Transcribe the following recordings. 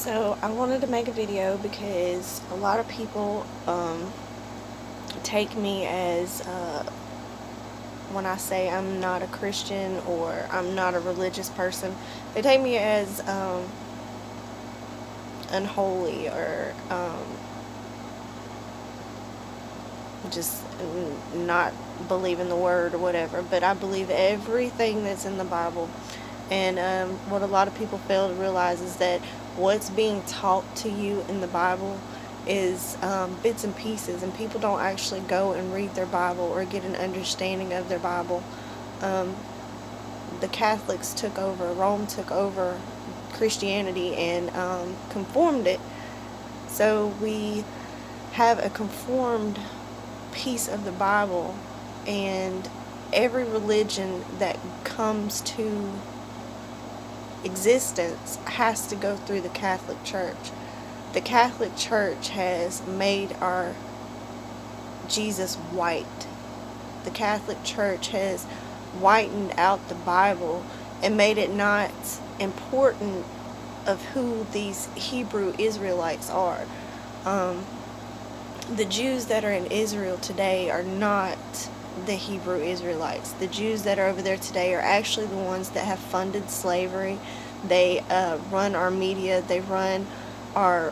So I wanted to make a video because a lot of people take me as when I say I'm not a Christian or I'm not a religious person, they take me as unholy or just not believing the word or whatever. But I believe everything that's in the Bible. And what a lot of people fail to realize is that what's being taught to you in the Bible is bits and pieces, and people don't actually go and read their Bible or get an understanding of their Bible. The Catholics took over, Rome took over Christianity and conformed it. So we have a conformed piece of the Bible, and every religion that comes to existence has to go through the Catholic Church. The Catholic Church has made our Jesus white. The Catholic Church has whitened out the Bible and made it not important of who these Hebrew Israelites are. The Jews that are in Israel today are not the Hebrew Israelites. The Jews that are over there today are actually the ones that have funded slavery. They run our media. They run our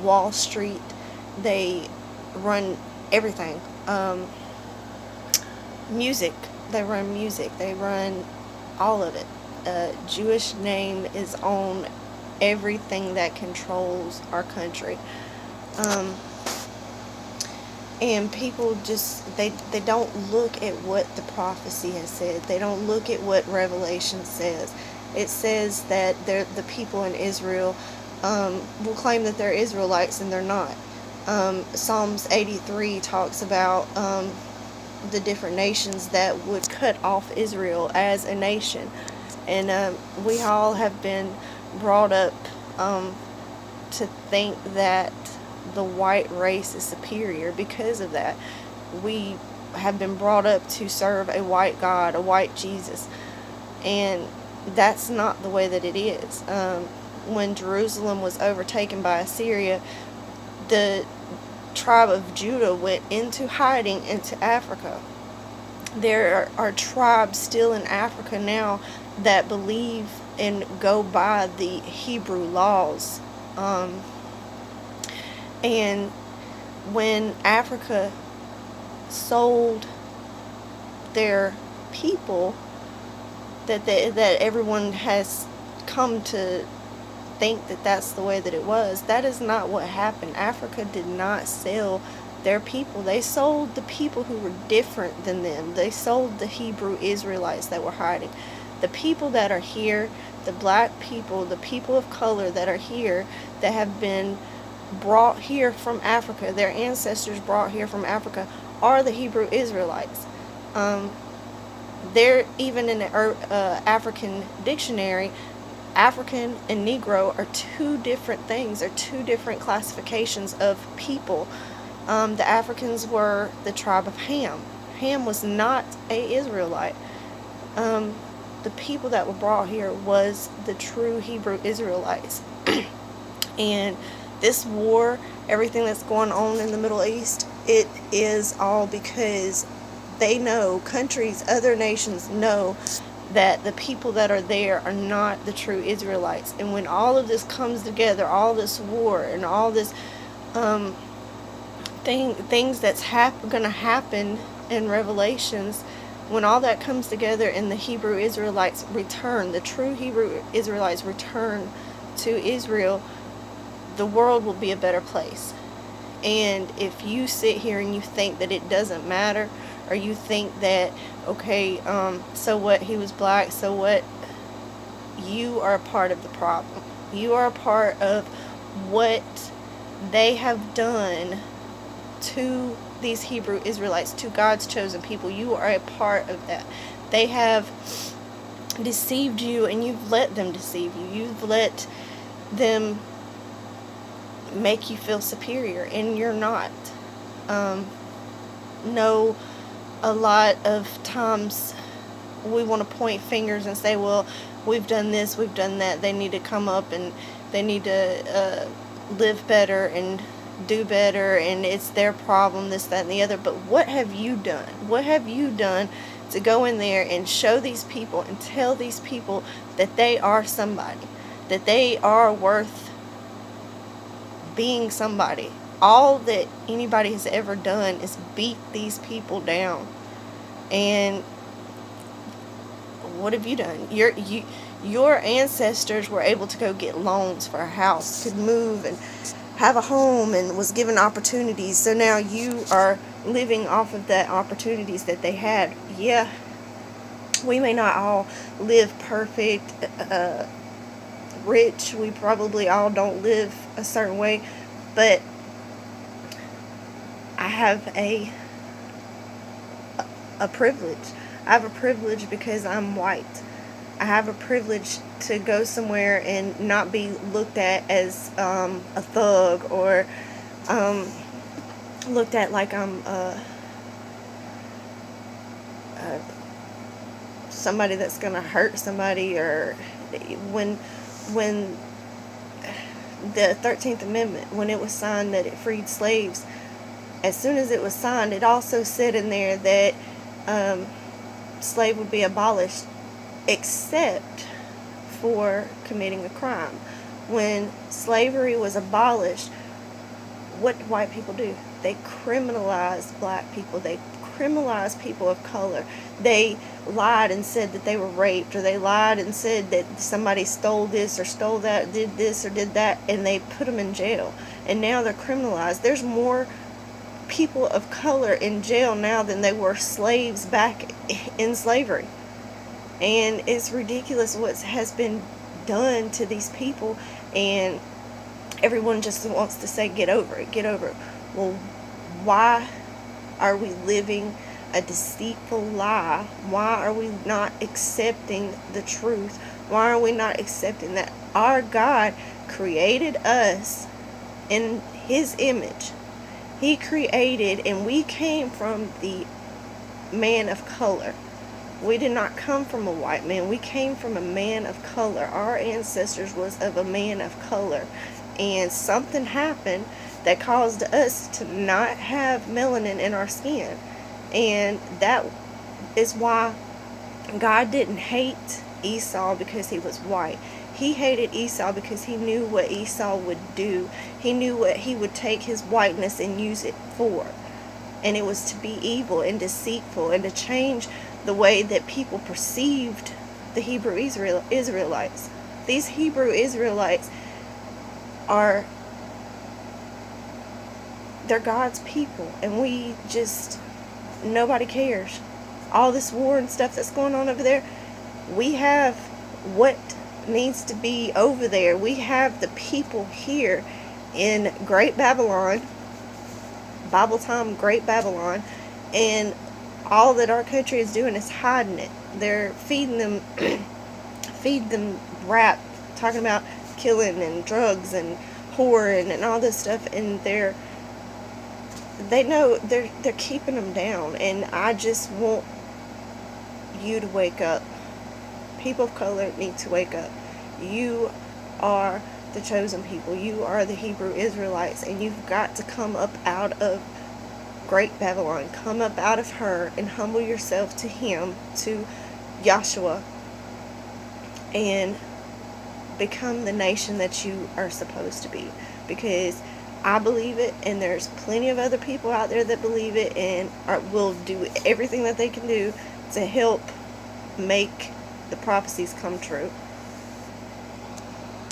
Wall Street. They run everything. Music. They run music. They run all of it. Jewish name is on everything that controls our country. And people just, they don't look at what the prophecy has said. They don't look at what Revelation says. It says that the people in Israel will claim that they're Israelites, and they're not. Psalms 83 talks about the different nations that would cut off Israel as a nation. And we all have been brought up to think that the white race is superior because of that. We have been brought up to serve a white God, a white Jesus, and that's not the way that it is. When Jerusalem was overtaken by Assyria, the tribe of Judah went into hiding into Africa. There are tribes still in Africa now that believe and go by the Hebrew laws. And when Africa sold their people, that everyone has come to think that that's the way that it was. That is not what happened. Africa did not sell their people. They sold the people who were different than them. They sold the Hebrew Israelites that were hiding. The people that are here, the black people, the people of color that are here, that have been brought here from Africa, their ancestors brought here from Africa, are the Hebrew Israelites. They're even in the African dictionary. African and Negro are two different things, are two different classifications of people. The Africans were the tribe of Ham. Ham was not a Israelite. The people that were brought here was the true Hebrew Israelites. And this war, everything that's going on in the Middle East, it is all because they know, countries, other nations know that the people that are there are not the true Israelites. And when all of this comes together, all this war and all this things that's going to happen in Revelations, when all that comes together and the Hebrew Israelites return, the true Hebrew Israelites return to Israel, the world will be a better place. And if you sit here and you think that it doesn't matter, or you think that, okay, so what, he was black, so what, you are a part of the problem. You are a part of what they have done to these Hebrew Israelites, to God's chosen people. You are a part of that. They have deceived you, and you've let them deceive you. You've let them make you feel superior, and you're not. No, a lot of times we want to point fingers and say, well, we've done this, we've done that, they need to come up and They need to live better and do better, and it's their problem, this, that, and the other. But what have you done? What have you done to go in there and show these people and tell these people that they are somebody, that they are worth being somebody? All that anybody has ever done is beat these people down. And what have you done? Your ancestors were able to go get loans for a house, could move and have a home, and was given opportunities. So now you are living off of that opportunities that they had. Yeah, we may not all live perfect, rich. We probably all don't live a certain way, but I have a privilege. I have a privilege because I'm white. I have a privilege to go somewhere and not be looked at as a thug, or looked at like I'm somebody that's going to hurt somebody. Or when the 13th Amendment, when it was signed that it freed slaves, as soon as it was signed, it also said in there that slave would be abolished except for committing a crime. When slavery was abolished, what did white people do? They criminalized black people. They criminalized people of color. They lied and said that they were raped, or they lied and said that somebody stole this or stole that, did this or did that, and they put them in jail. And now they're criminalized. There's more people of color in jail now than they were slaves back in slavery. And it's ridiculous what has been done to these people, and everyone just wants to say, get over it, get over it. Well, why are we living a deceitful lie? Why are we not accepting the truth? Why are we not accepting that our God created us in His image? He created, and we came from the man of color. We did not come from a white man. We came from a man of color. Our ancestors was of a man of color. And something happened that caused us to not have melanin in our skin. And that is why God didn't hate Esau because he was white. He hated Esau because he knew what Esau would do. He knew what he would take his whiteness and use it for. And it was to be evil and deceitful, and to change the way that people perceived the Hebrew Israelites. These Hebrew Israelites they're God's people, and we just, nobody cares. All this war and stuff that's going on over there, we have what needs to be over there. We have the people here in Great Babylon, Bible time Great Babylon, and all that our country is doing is hiding it. They're feeding them rap, talking about killing and drugs and whoring and all this stuff, and they know they're keeping them down. And I just want you to wake up. People of color need to wake up. You are the chosen people. You are the Hebrew Israelites, and you've got to come up out of Great Babylon. Come up out of her and humble yourself to Him, to Yahshua, and become the nation that you are supposed to be. Because I believe it, and there's plenty of other people out there that believe it, and will do everything that they can do to help make the prophecies come true.